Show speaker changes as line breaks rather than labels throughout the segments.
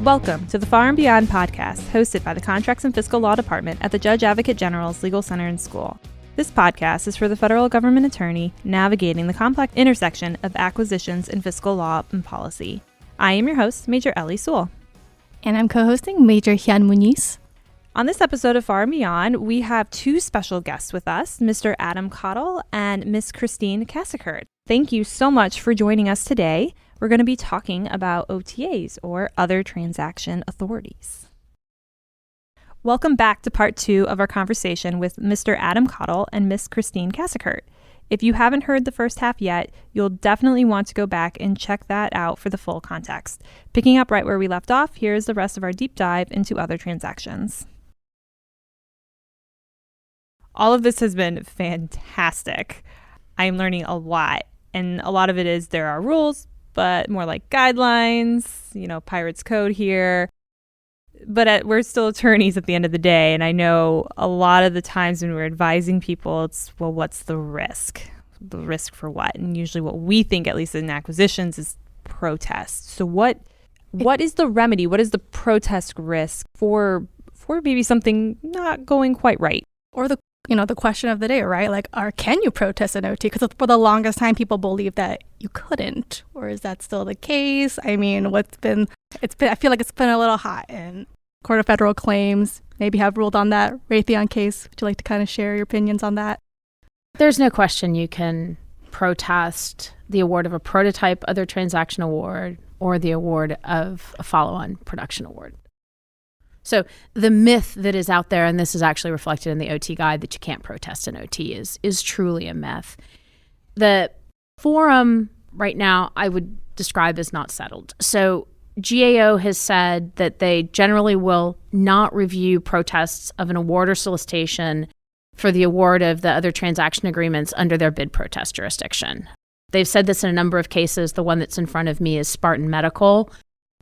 Welcome to the Far and Beyond podcast, hosted by the Contracts and Fiscal Law Department at the Judge Advocate General's Legal Center and School. This podcast is for the federal government attorney navigating the complex intersection of acquisitions in fiscal law and policy. I am your host, Major Ellie Sewell.
And I'm co-hosting Major Hyun Muniz.
On this episode of Far and Beyond, we have two special guests with us, Mr. Adam Cottle and Miss Christine Casicurt. Thank you so much for joining us today. We're going to be talking about OTAs, or Other Transaction Authorities. Welcome back to part 2 of our conversation with Mr. Adam Cottle and Miss Christine Casicurt. If you haven't heard the first half yet, you'll definitely want to go back and check that out for the full context. Picking up right where we left off, here's the rest of our deep dive into other transactions. All of this has been fantastic. I'm learning a lot, and a lot of it is there are rules, but more like guidelines, Pirates Code here. But we're still attorneys at the end of the day, and I know a lot of the times when we're advising people, it's, well, what's the risk? The risk for what? And usually what we think, at least in acquisitions, is protest. So what is the remedy? What is the protest risk for maybe something not going quite right?
Or the question of the day, right? Can you protest an OT? Because for the longest time, people believe that you couldn't. Or is that still the case? I mean, I feel like it's been a little hot in Court of Federal Claims. Maybe have ruled on that Raytheon case. Would you like to kind of share your opinions on that?
There's no question you can protest the award of a prototype other transaction award or the award of a follow-on production award. So the myth that is out there, and this is actually reflected in the OT guide, that you can't protest an OT is truly a myth. The forum right now I would describe as not settled. So GAO has said that they generally will not review protests of an award or solicitation for the award of the other transaction agreements under their bid protest jurisdiction. They've said this in a number of cases. The one that's in front of me is Spartan Medical,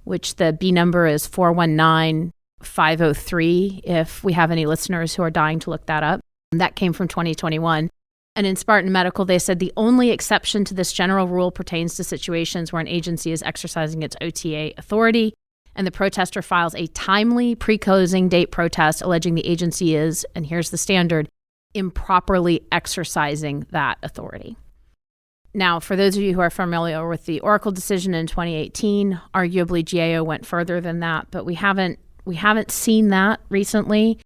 which the B number is 419503, if we have any listeners who are dying to look that up. That came from 2021. And in Spartan Medical, they said the only exception to this general rule pertains to situations where an agency is exercising its OTA authority and the protester files a timely pre-closing date protest alleging the agency is, and here's the standard, improperly exercising that authority. Now, for those of you who are familiar with the Oracle decision in 2018, arguably GAO went further than that, but we haven't seen that recently.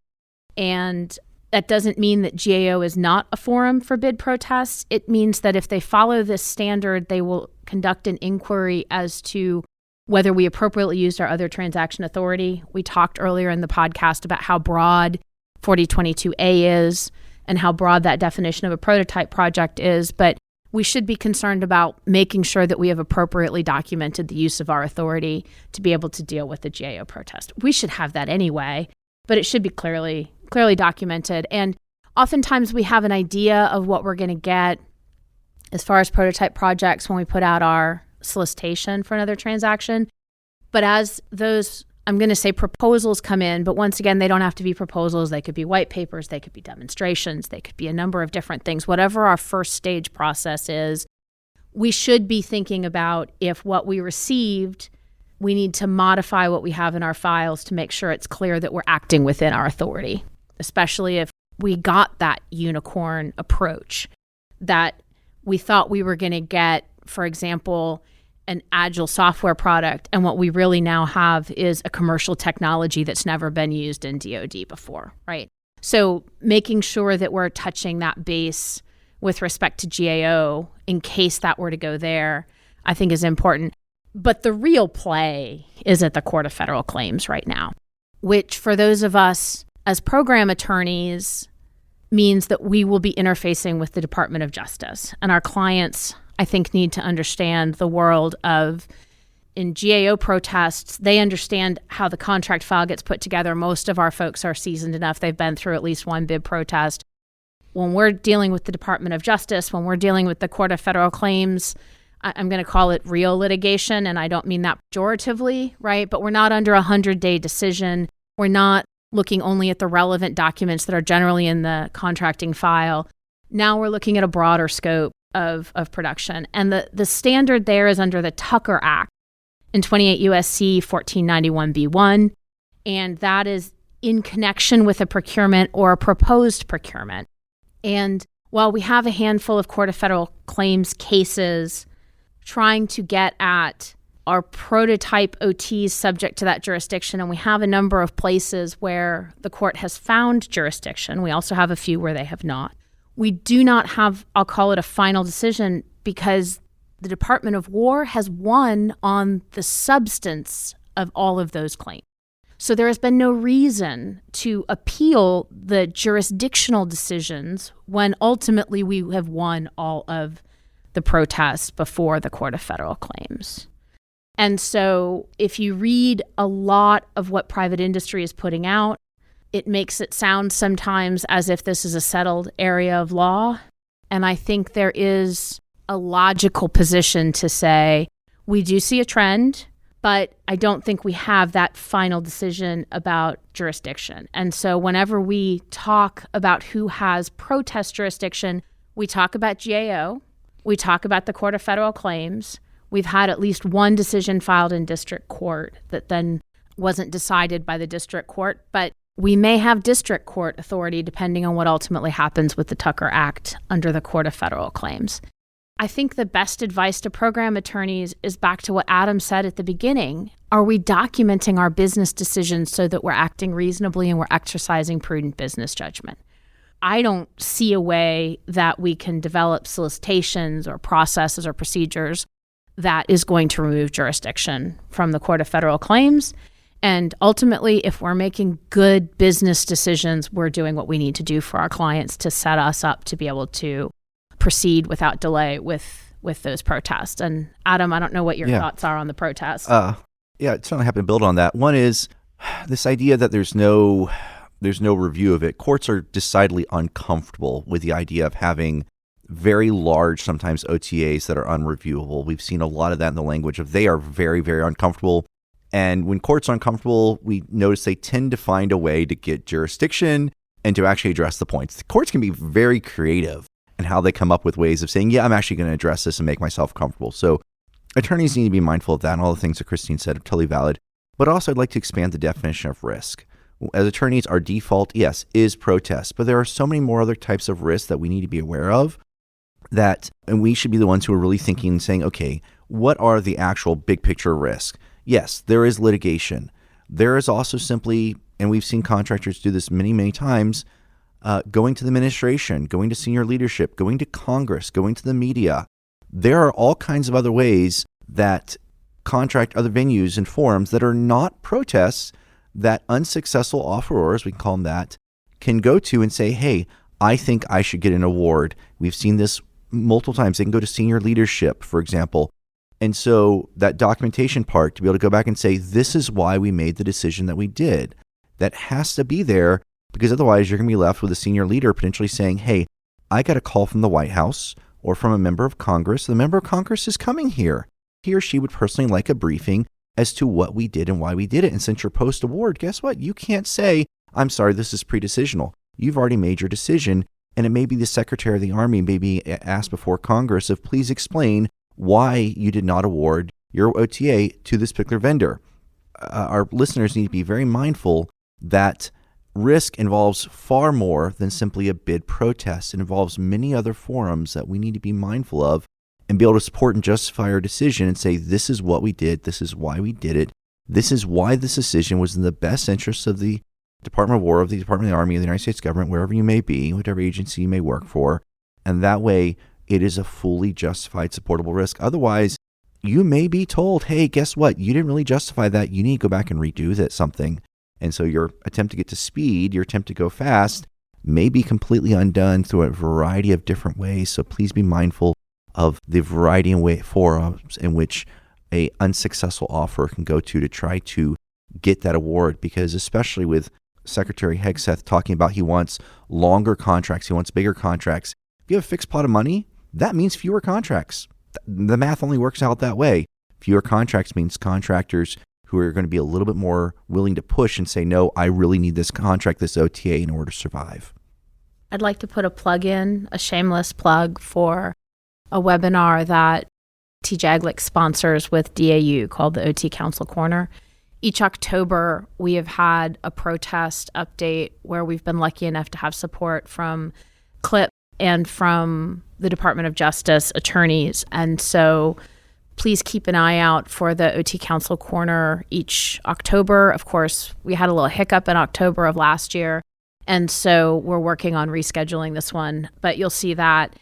And that doesn't mean that GAO is not a forum for bid protests. It means that if they follow this standard, they will conduct an inquiry as to whether we appropriately used our other transaction authority. We talked earlier in the podcast about how broad 4022A is and how broad that definition of a prototype project is, but we should be concerned about making sure that we have appropriately documented the use of our authority to be able to deal with the GAO protest. We should have that anyway, but it should be clearly documented. And oftentimes we have an idea of what we're going to get as far as prototype projects when we put out our solicitation for another transaction. But as those, I'm going to say, proposals come in, but once again, they don't have to be proposals. They could be white papers, they could be demonstrations, they could be a number of different things. Whatever our first stage process is, we should be thinking about if what we received, we need to modify what we have in our files to make sure it's clear that we're acting within our authority, especially if we got that unicorn approach that we thought we were going to get, for example, an agile software product, and what we really now have is a commercial technology that's never been used in DoD before, right? So making sure that we're touching that base with respect to GAO in case that were to go there, I think is important. But the real play is at the Court of Federal Claims right now, which for those of us as program attorneys means that we will be interfacing with the Department of Justice. And our clients, I think, need to understand the world of, in GAO protests, they understand how the contract file gets put together. Most of our folks are seasoned enough. They've been through at least one bid protest. When we're dealing with the Department of Justice, when we're dealing with the Court of Federal Claims, I'm going to call it real litigation, and I don't mean that pejoratively, right? But we're not under a 100-day decision. We're not looking only at the relevant documents that are generally in the contracting file. Now we're looking at a broader scope of production. And the standard there is under the Tucker Act in 28 USC 1491b1, and that is in connection with a procurement or a proposed procurement. And while we have a handful of Court of Federal Claims cases trying to get at our prototype OTs subject to that jurisdiction, and we have a number of places where the court has found jurisdiction, we also have a few where they have not. We do not have, I'll call it a final decision, because the Department of War has won on the substance of all of those claims. So there has been no reason to appeal the jurisdictional decisions when ultimately we have won all of the protests before the Court of Federal Claims. And so if you read a lot of what private industry is putting out, it makes it sound sometimes as if this is a settled area of law. And I think there is a logical position to say, we do see a trend, but I don't think we have that final decision about jurisdiction. And so whenever we talk about who has protest jurisdiction, we talk about GAO, we talk about the Court of Federal Claims. We've had at least one decision filed in district court that then wasn't decided by the district court, but we may have district court authority depending on what ultimately happens with the Tucker Act under the Court of Federal Claims. I think the best advice to program attorneys is back to what Adam said at the beginning. Are we documenting our business decisions so that we're acting reasonably and we're exercising prudent business judgment? I don't see a way that we can develop solicitations or processes or procedures that is going to remove jurisdiction from the Court of Federal Claims. And ultimately, if we're making good business decisions, we're doing what we need to do for our clients to set us up to be able to proceed without delay with those protests. And Adam, I don't know what your thoughts are on the protests.
It's certainly happy to build on that. One is this idea that there's no review of it. Courts are decidedly uncomfortable with the idea of having very large, sometimes OTAs that are unreviewable. We've seen a lot of that in the language of they are very, very uncomfortable. And when courts are uncomfortable, we notice they tend to find a way to get jurisdiction and to actually address the points. The courts can be very creative in how they come up with ways of saying, yeah, I'm actually going to address this and make myself comfortable. So attorneys need to be mindful of that, and all the things that Christine said are totally valid. But also I'd like to expand the definition of risk. As attorneys, our default, yes, is protest. But there are so many more other types of risks that we need to be aware of and we should be the ones who are really thinking and saying, okay, what are the actual big picture risks? Yes, there is litigation. There is also simply, and we've seen contractors do this many, many times, going to the administration, going to senior leadership, going to Congress, going to the media. There are all kinds of other ways that contract other venues and forums that are not protests that unsuccessful offerors, we can call them that, can go to and say, hey, I think I should get an award. We've seen this multiple times. They can go to senior leadership, for example. And so that documentation part, to be able to go back and say, this is why we made the decision that we did, that has to be there, because otherwise you're going to be left with a senior leader potentially saying, hey, I got a call from the White House or from a member of Congress. The member of Congress is coming here. He or she would personally like a briefing as to what we did and why we did it. And since you're post-award, guess what? You can't say, I'm sorry, this is pre-decisional. You've already made your decision, and it may be the Secretary of the Army may be asked before Congress of please explain why you did not award your OTA to this particular vendor. Our listeners need to be very mindful that risk involves far more than simply a bid protest. It involves many other forums that we need to be mindful of and be able to support and justify our decision and say, this is what we did, this is why we did it, this is why this decision was in the best interest of the Department of War, of the Department of the Army, of the United States government, wherever you may be, whatever agency you may work for. And that way, it is a fully justified, supportable risk. Otherwise, you may be told, hey, guess what? You didn't really justify that. You need to go back and redo that something. And so your attempt to get to speed, your attempt to go fast, may be completely undone through a variety of different ways. So please be mindful of the variety of forums in which a unsuccessful offer can go to try to get that award. Because especially with Secretary Hegseth talking about he wants longer contracts, he wants bigger contracts. If you have a fixed pot of money, that means fewer contracts. The math only works out that way. Fewer contracts means contractors who are going to be a little bit more willing to push and say, no, I really need this contract, this OTA in order to survive.
I'd like to put a plug in, a shameless plug for a webinar that TJAGLIC sponsors with DAU called the OT Council Corner. Each October, we have had a protest update where we've been lucky enough to have support from CLIP and from the Department of Justice attorneys. And so please keep an eye out for the OT Council Corner each October. Of course, we had a little hiccup in October of last year, and so we're working on rescheduling this one. But you'll see that.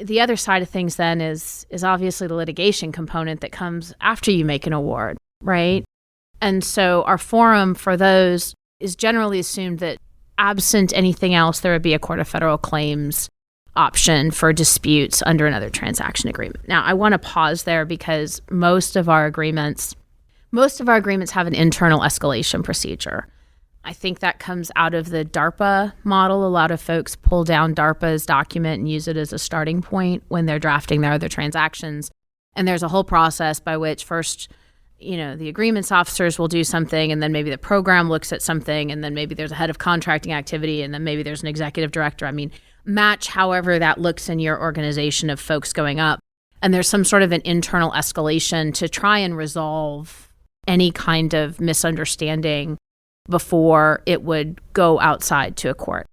The other side of things then is obviously the litigation component that comes after you make an award, right? And so our forum for those is generally assumed that absent anything else, there would be a Court of Federal Claims option for disputes under another transaction agreement. Now, I want to pause there because most of our agreements have an internal escalation procedure. I think that comes out of the DARPA model. A lot of folks pull down DARPA's document and use it as a starting point when they're drafting their other transactions. And there's a whole process by which first, the agreements officers will do something, and then maybe the program looks at something, and then maybe there's a head of contracting activity, and then maybe there's an executive director. I mean, match however that looks in your organization of folks going up. And there's some sort of an internal escalation to try and resolve any kind of misunderstanding before it would go outside to a court.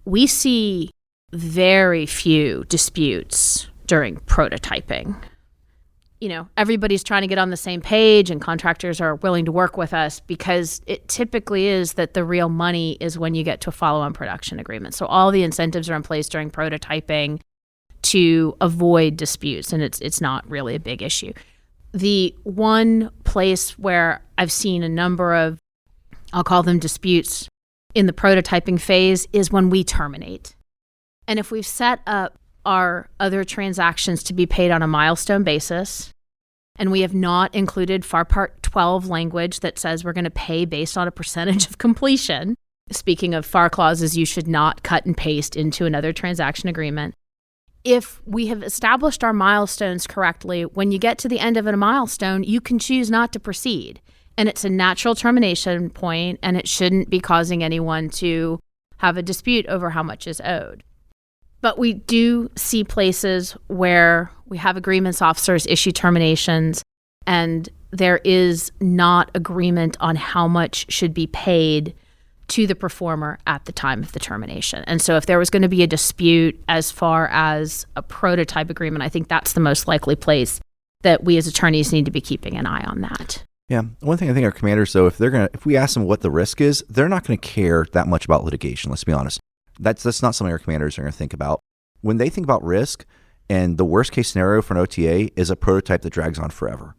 We see very few disputes during prototyping. Everybody's trying to get on the same page, and contractors are willing to work with us because it typically is that the real money is when you get to a follow-on production agreement. So all the incentives are in place during prototyping to avoid disputes, and it's not really a big issue. The one place where I've seen a number of, I'll call them disputes, in the prototyping phase is when we terminate. And if we've set up our other transactions to be paid on a milestone basis, and we have not included FAR Part 12 language that says we're going to pay based on a percentage of completion. Speaking of FAR clauses, you should not cut and paste into another transaction agreement. If we have established our milestones correctly, when you get to the end of a milestone, you can choose not to proceed. And it's a natural termination point, and it shouldn't be causing anyone to have a dispute over how much is owed. But we do see places where we have agreements officers issue terminations, and there is not agreement on how much should be paid to the performer at the time of the termination. And so if there was going to be a dispute as far as a prototype agreement, I think that's the most likely place that we as attorneys need to be keeping an eye on that.
Yeah. One thing I think our commanders, though, if we ask them what the risk is, they're not going to care that much about litigation. Let's be honest. That's not something our commanders are going to think about. When they think about risk, and the worst case scenario for an OTA is a prototype that drags on forever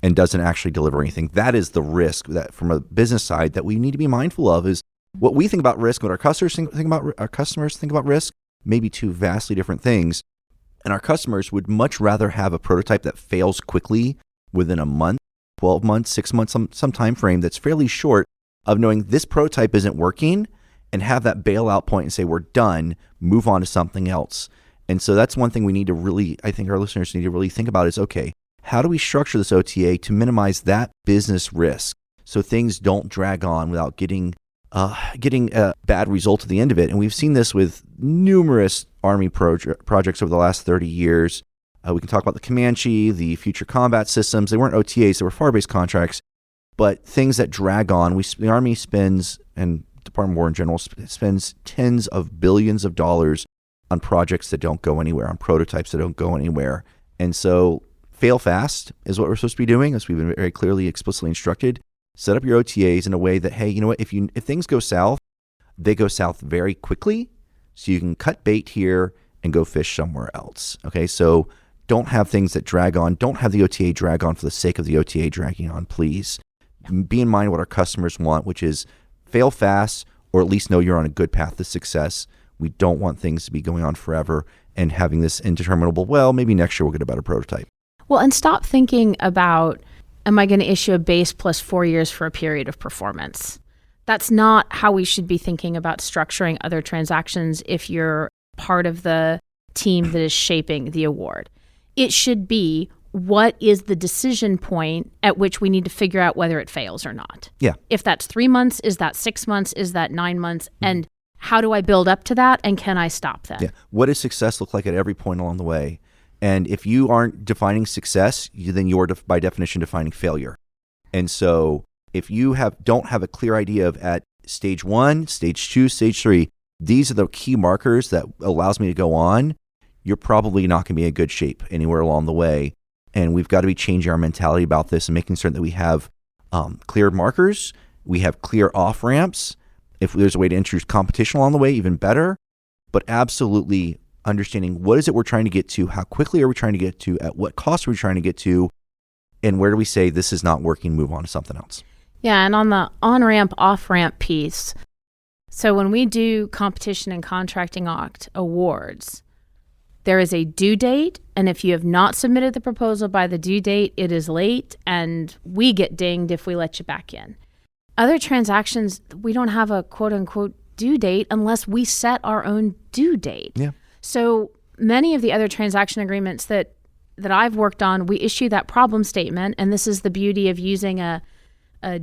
and doesn't actually deliver anything. That is the risk that from a business side that we need to be mindful of. Is what we think about risk, what our customers think about risk, maybe two vastly different things. And our customers would much rather have a prototype that fails quickly within a month, 12 months, 6 months, some time frame that's fairly short of knowing this prototype isn't working, and have that bailout point and say, we're done, move on to something else. And so that's one thing we need to really, I think our listeners need to really think about is, okay, how do we structure this OTA to minimize that business risk so things don't drag on without getting a bad result at the end of it? And we've seen this with numerous Army projects over the last 30 years. We can talk about the Comanche, the Future Combat Systems. They weren't OTAs, they were FAR-based contracts, but things that drag on. The Army spends, and Department of War in general spends tens of billions of dollars on projects that don't go anywhere, on prototypes that don't go anywhere. And so fail fast is what we're supposed to be doing, as we've been very clearly, explicitly instructed. Set up your OTAs in a way that, hey, you know what, if things go south, they go south very quickly, so you can cut bait here and go fish somewhere else. Okay, so don't have things that drag on. Don't have the OTA drag on for the sake of the OTA dragging on, please. Be in mind what our customers want, which is fail fast, or at least know you're on a good path to success. We don't want things to be going on forever and having this indeterminable, well, maybe next year we'll get a better prototype.
Well, and stop thinking about, am I going to issue a base plus 4 years for a period of performance? That's not how we should be thinking about structuring other transactions if you're part of the team that is shaping the award. It should be, what is the decision point at which we need to figure out whether it fails or not?
Yeah.
If that's 3 months, is that 6 months, is that 9 months? Mm-hmm. And how do I build up to that, and can I stop that?
Yeah. What does success look like at every point along the way? And if you aren't defining success, then you're by definition defining failure. And so if you don't have a clear idea of at stage 1, stage 2, stage 3, these are the key markers that allows me to go on, you're probably not going to be in good shape anywhere along the way. And we've got to be changing our mentality about this and making certain that we have clear markers, we have clear off-ramps. If there's a way to introduce competition along the way, even better. But absolutely understanding what is it we're trying to get to, how quickly are we trying to get to, at what cost are we trying to get to, and where do we say this is not working, move on to something else.
Yeah, and on the on-ramp, off-ramp piece, so when we do competition and contracting awards, there is a due date, and if you have not submitted the proposal by the due date, it is late, and we get dinged if we let you back in. Other transactions, we don't have a quote-unquote due date unless we set our own due date.
Yeah. So
many of the other transaction agreements that I've worked on, we issue that problem statement, and this is the beauty of using a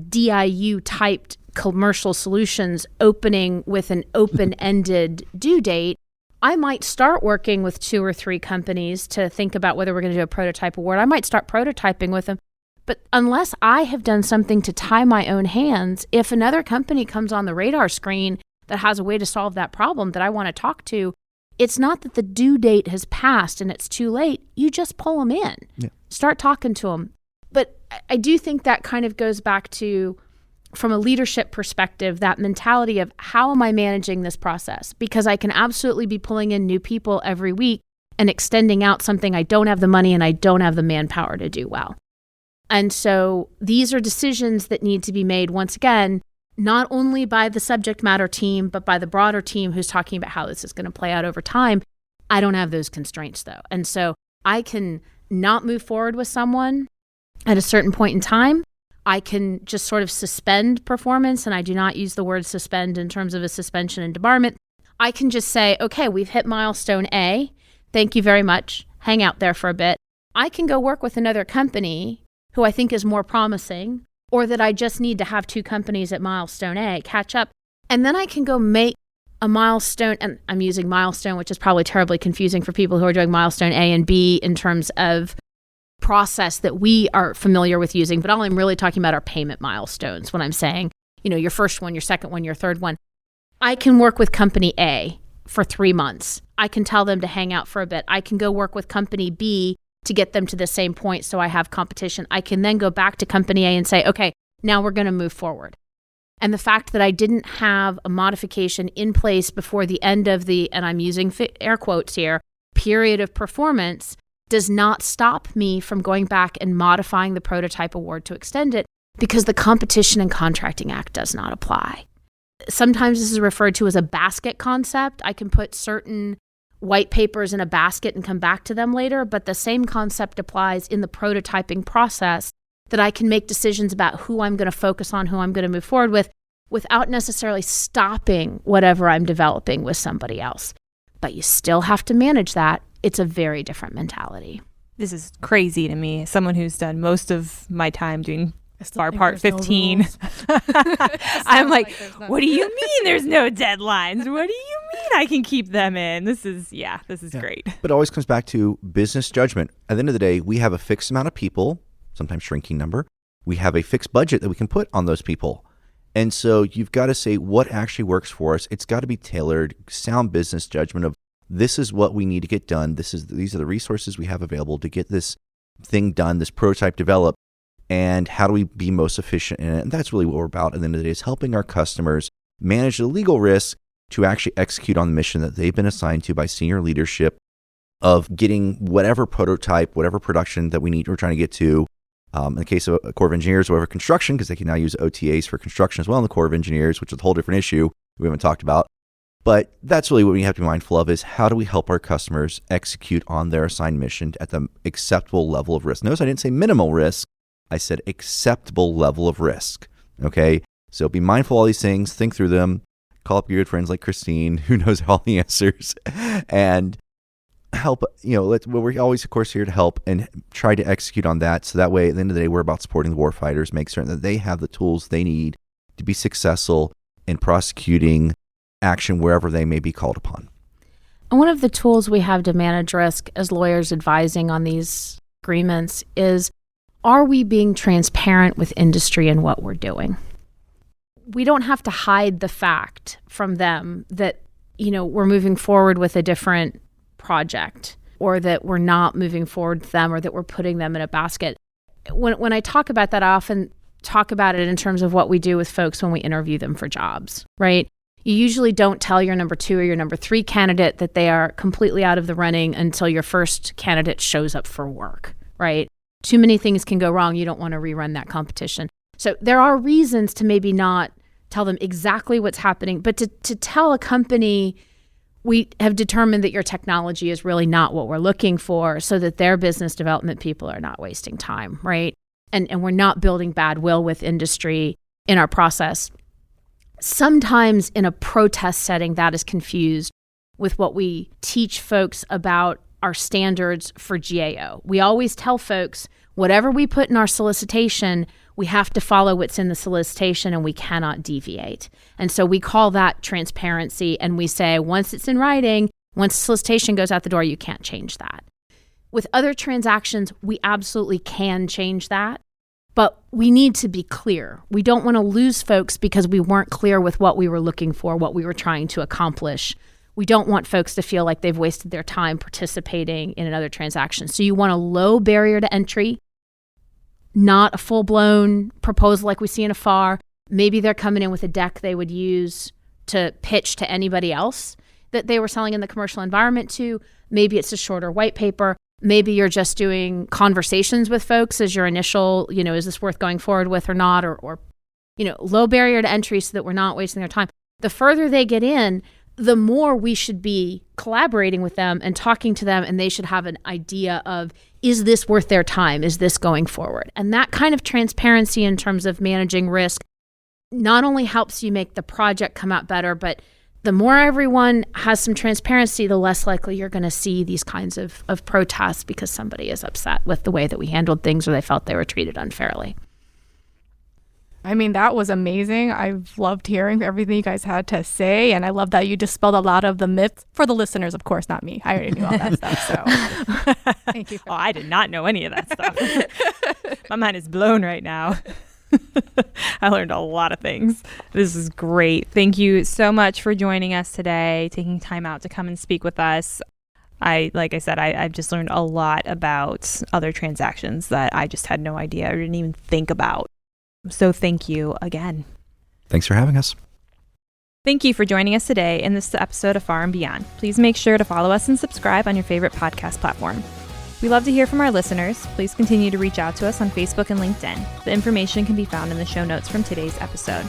DIU-typed commercial solutions opening with an open-ended due date. I might start working with 2 or 3 companies to think about whether we're going to do a prototype award. I might start prototyping with them. But unless I have done something to tie my own hands, if another company comes on the radar screen that has a way to solve that problem that I want to talk to, it's not that the due date has passed and it's too late. You just pull them in. Yeah. Start talking to them. But I do think that kind of goes back to, from a leadership perspective, that mentality of how am I managing this process? Because I can absolutely be pulling in new people every week and extending out something I don't have the money and I don't have the manpower to do well. And so these are decisions that need to be made, once again, not only by the subject matter team, but by the broader team who's talking about how this is going to play out over time. I don't have those constraints, though. And so I can not move forward with someone at a certain point in time. I can just sort of suspend performance, and I do not use the word suspend in terms of a suspension and debarment. I can just say, okay, we've hit milestone A. Thank you very much. Hang out there for a bit. I can go work with another company who I think is more promising, or that I just need to have 2 companies at milestone A catch up. And then I can go make a milestone, and I'm using milestone, which is probably terribly confusing for people who are doing milestone A and B in terms of process that we are familiar with using, but all I'm really talking about are payment milestones when I'm saying, your first one, your second one, your third one. I can work with company A for 3 months. I can tell them to hang out for a bit. I can go work with company B to get them to the same point so I have competition. I can then go back to company A and say, okay, now we're going to move forward. And the fact that I didn't have a modification in place before the end of the, and I'm using air quotes here, period of performance does not stop me from going back and modifying the prototype award to extend it, because the Competition and Contracting Act does not apply. Sometimes this is referred to as a basket concept. I can put certain white papers in a basket and come back to them later, but the same concept applies in the prototyping process, that I can make decisions about who I'm going to focus on, who I'm going to move forward with, without necessarily stopping whatever I'm developing with somebody else. But you still have to manage that. It's a very different mentality.
This is crazy to me. Someone who's done most of my time doing Bar Part 15.
No
I'm like, what do you mean there's no deadlines? What do you mean I can keep them in? This is great.
But it always comes back to business judgment. At the end of the day, we have a fixed amount of people, sometimes shrinking number. We have a fixed budget that we can put on those people. And so you've got to say what actually works for us. It's got to be tailored, sound business judgment of this is what we need to get done. These are the resources we have available to get this thing done, this prototype developed. And how do we be most efficient in it? And that's really what we're about at the end of the day, is helping our customers manage the legal risk to actually execute on the mission that they've been assigned to by senior leadership of getting whatever prototype, whatever production that we're trying to get to. In the case of Corps of Engineers, whatever construction, because they can now use OTAs for construction as well in the Corps of Engineers, which is a whole different issue we haven't talked about. But that's really what we have to be mindful of, is how do we help our customers execute on their assigned mission at the acceptable level of risk. Notice I didn't say minimal risk. I said acceptable level of risk, okay? So be mindful of all these things, think through them, call up your good friends like Christine, who knows all the answers, and help, we're always, of course, here to help and try to execute on that. So that way, at the end of the day, we're about supporting the warfighters, make certain that they have the tools they need to be successful in prosecuting action wherever they may be called upon.
And one of the tools we have to manage risk as lawyers advising on these agreements is, are we being transparent with industry and what we're doing? We don't have to hide the fact from them that, we're moving forward with a different project, or that we're not moving forward with them, or that we're putting them in a basket. When I talk about that, I often talk about it in terms of what we do with folks when we interview them for jobs, right? You usually don't tell your number 2 or your number 3 candidate that they are completely out of the running until your first candidate shows up for work, right? Too many things can go wrong. You don't want to rerun that competition. So there are reasons to maybe not tell them exactly what's happening, but to tell a company, we have determined that your technology is really not what we're looking for, so that their business development people are not wasting time, right? And we're not building bad will with industry in our process. Sometimes in a protest setting, that is confused with what we teach folks about our standards for GAO. We always tell folks, whatever we put in our solicitation, we have to follow what's in the solicitation and we cannot deviate. And so we call that transparency, and we say, once it's in writing, once the solicitation goes out the door, you can't change that. With other transactions, we absolutely can change that, but we need to be clear. We don't want to lose folks because we weren't clear with what we were looking for, what we were trying to accomplish. We don't want folks to feel like they've wasted their time participating in another transaction. So you want a low barrier to entry, not a full-blown proposal like we see in a FAR. Maybe they're coming in with a deck they would use to pitch to anybody else that they were selling in the commercial environment to. Maybe it's a shorter white paper. Maybe you're just doing conversations with folks as your initial, is this worth going forward with or not? Or low barrier to entry so that we're not wasting their time. The further they get in, the more we should be collaborating with them and talking to them, and they should have an idea of, is this worth their time? Is this going forward? And that kind of transparency in terms of managing risk not only helps you make the project come out better, but the more everyone has some transparency, the less likely you're going to see these kinds of protests because somebody is upset with the way that we handled things or they felt they were treated unfairly.
I mean, that was amazing. I've loved hearing everything you guys had to say, and I love that you dispelled a lot of the myths for the listeners, of course, not me. I already knew all that stuff, so thank you.
I did not know any of that stuff. My mind is blown right now. I learned a lot of things. This is great. Thank you so much for joining us today, taking time out to come and speak with us. Like I said, I've just learned a lot about other transactions that I just had no idea or didn't even think about. So thank you again.
Thanks for having us.
Thank you for joining us today in this episode of Far and Beyond. Please make sure to follow us and subscribe on your favorite podcast platform. We love to hear from our listeners. Please continue to reach out to us on Facebook and LinkedIn. The information can be found in the show notes from today's episode.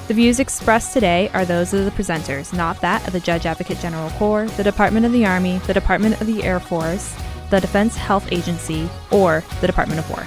The views expressed today are those of the presenters, not that of the Judge Advocate General Corps, the Department of the Army, the Department of the Air Force, the Defense Health Agency, or the Department of War.